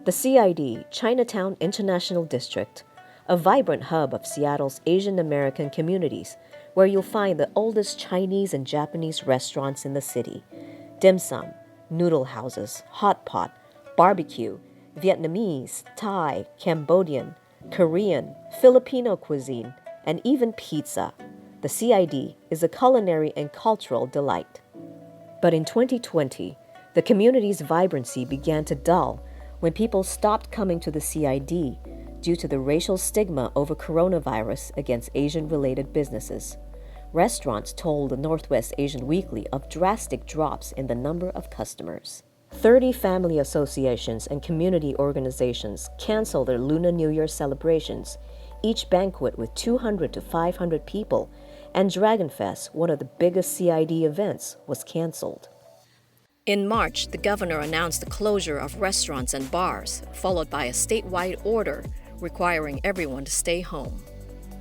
The CID, Chinatown International District, a vibrant hub of Seattle's Asian American communities, where you'll find the oldest Chinese and Japanese restaurants in the city, dim sum, noodle houses, hot pot, barbecue, Vietnamese, Thai, Cambodian, Korean, Filipino cuisine, and even pizza. The CID is a culinary and cultural delight. But in 2020, the community's vibrancy began to dull when people stopped coming to the CID due to the racial stigma over coronavirus against Asian-related businesses. Restaurants told the Northwest Asian Weekly of drastic drops in the number of customers. 30 family associations and community organizations canceled their Lunar New Year celebrations, each banquet with 200 to 500 people, and Dragon Fest, one of the biggest CID events, was canceled. In March, the governor announced the closure of restaurants and bars, followed by a statewide order requiring everyone to stay home.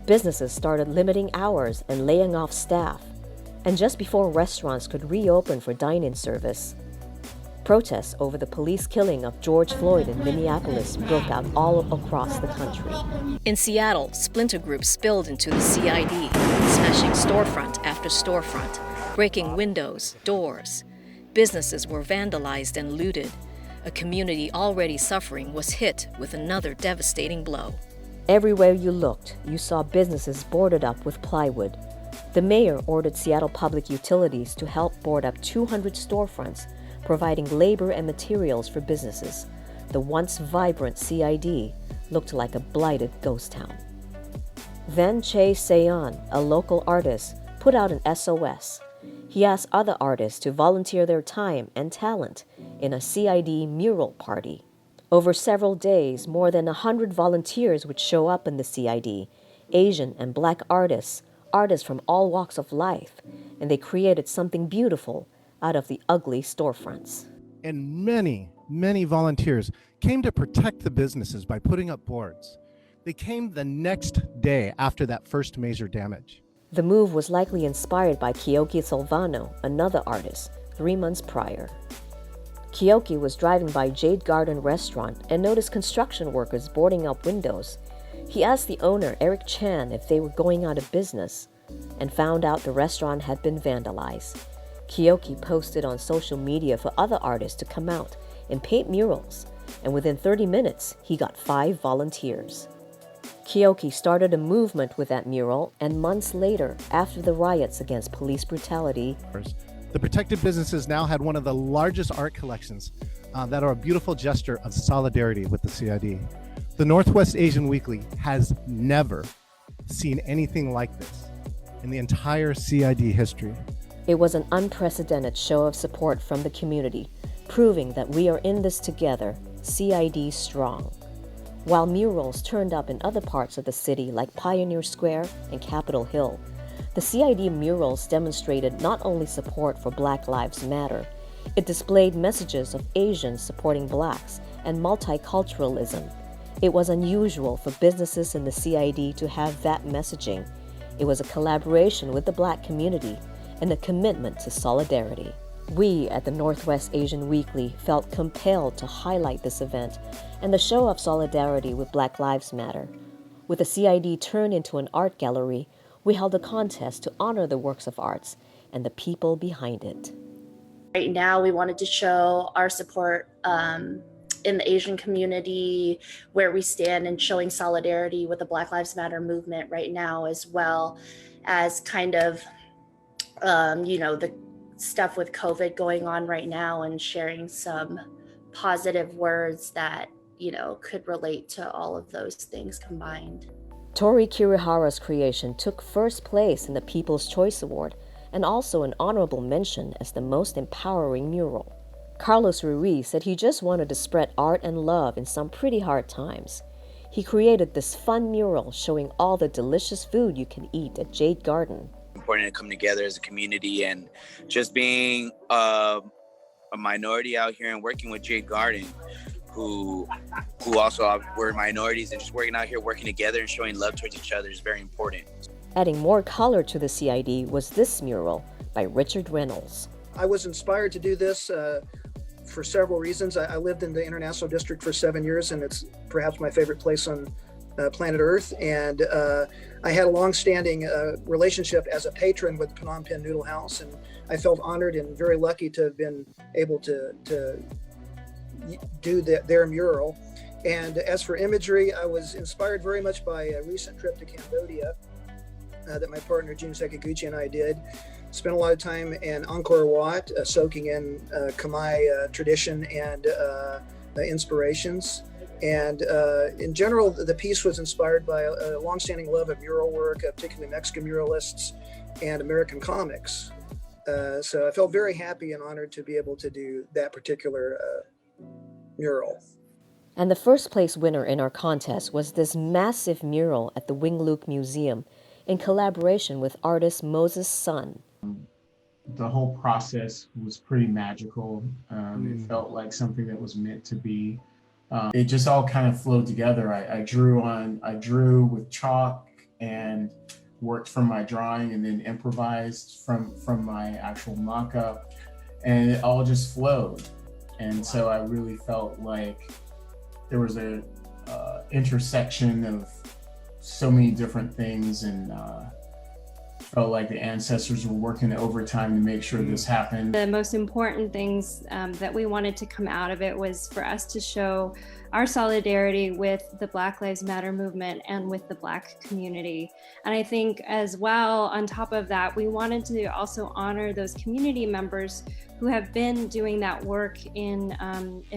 Businesses started limiting hours and laying off staff, and just before restaurants could reopen for dine-in service, protests over the police killing of George Floyd in Minneapolis broke out all across the country. In Seattle, splinter groups spilled into the CID, smashing storefront after storefront, breaking windows, doors. Businesses were vandalized and looted. A community already suffering was hit with another devastating blow. Everywhere you looked, you saw businesses boarded up with plywood. The mayor ordered Seattle Public Utilities to help board up 200 storefronts, providing labor and materials for businesses. The once vibrant CID looked like a blighted ghost town. Then Che Seon, a local artist, put out an SOS. He asked other artists to volunteer their time and talent in a CID mural party. Over several days, more than 100 volunteers would show up in the CID, Asian and Black artists, artists from all walks of life, and they created something beautiful out of the ugly storefronts. And many volunteers came to protect the businesses by putting up boards. They came the next day after that first major damage. The move was likely inspired by Kiyoki Silvano, another artist, 3 months prior. Kiyoki was driving by Jade Garden restaurant and noticed construction workers boarding up windows. He asked the owner, Eric Chan, if they were going out of business, and found out the restaurant had been vandalized. Kiyoki posted on social media for other artists to come out and paint murals, and within 30 minutes, he got 5 volunteers. Kiyoki started a movement with that mural, and months later, after the riots against police brutality, the protected businesses now had one of the largest art collections that are a beautiful gesture of solidarity with the CID. The Northwest Asian Weekly has never seen anything like this in the entire CID history. It was an unprecedented show of support from the community, proving that we are in this together, CID strong. While murals turned up in other parts of the city like Pioneer Square and Capitol Hill, the CID murals demonstrated not only support for Black Lives Matter, it displayed messages of Asians supporting Blacks and multiculturalism. It was unusual for businesses in the CID to have that messaging. It was a collaboration with the Black community and a commitment to solidarity. We at the Northwest Asian Weekly felt compelled to highlight this event and the show of solidarity with Black Lives Matter. With the CID turned into an art gallery, we held a contest to honor the works of arts and the people behind it. Right now, we wanted to show our support in the Asian community, where we stand, and showing solidarity with the Black Lives Matter movement right now, as well as kind of, the stuff with COVID going on right now, and sharing some positive words that, could relate to all of those things combined. Tori Kirihara's creation took first place in the People's Choice Award and also an honorable mention as the most empowering mural. Carlos Ruiz said he just wanted to spread art and love in some pretty hard times. He created this fun mural showing all the delicious food you can eat at Jade Garden. Important to come together as a community, and just being a minority out here and working with Jade Garden, who also were minorities, and just working out here, working together and showing love towards each other is very important. Adding more color to the CID was this mural by Richard Reynolds. I was inspired to do this for several reasons. I lived in the International District for 7 years, and it's perhaps my favorite place on planet Earth. And I had a long-standing relationship as a patron with Phnom Penh Noodle House, and I felt honored and very lucky to have been able to do their mural. And as for imagery, I was inspired very much by a recent trip to Cambodia that my partner June Sekiguchi and I did. Spent a lot of time in Angkor Wat, soaking in Khmer tradition and inspirations. And in general, the piece was inspired by a longstanding love of mural work, particularly Mexican muralists and American comics. So I felt very happy and honored to be able to do that particular mural. And the first place winner in our contest was this massive mural at the Wing Luk Museum in collaboration with artist Moses Sun. The whole process was pretty magical. It felt like something that was meant to be. It just all kind of flowed together. I drew with chalk and worked from my drawing, and then improvised from my actual mock-up, and it all just flowed. And so I really felt like there was a intersection of so many different things, and felt like the ancestors were working overtime to make sure this happened. The most important things that we wanted to come out of it was for us to show our solidarity with the Black Lives Matter movement and with the Black community. And I think as well, on top of that, we wanted to also honor those community members who have been doing that work in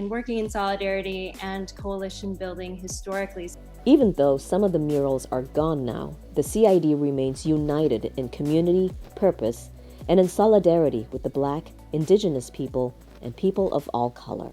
working in solidarity and coalition building historically. Even though some of the murals are gone now, the CID remains united in community, purpose, and in solidarity with the Black, Indigenous people, and people of all color.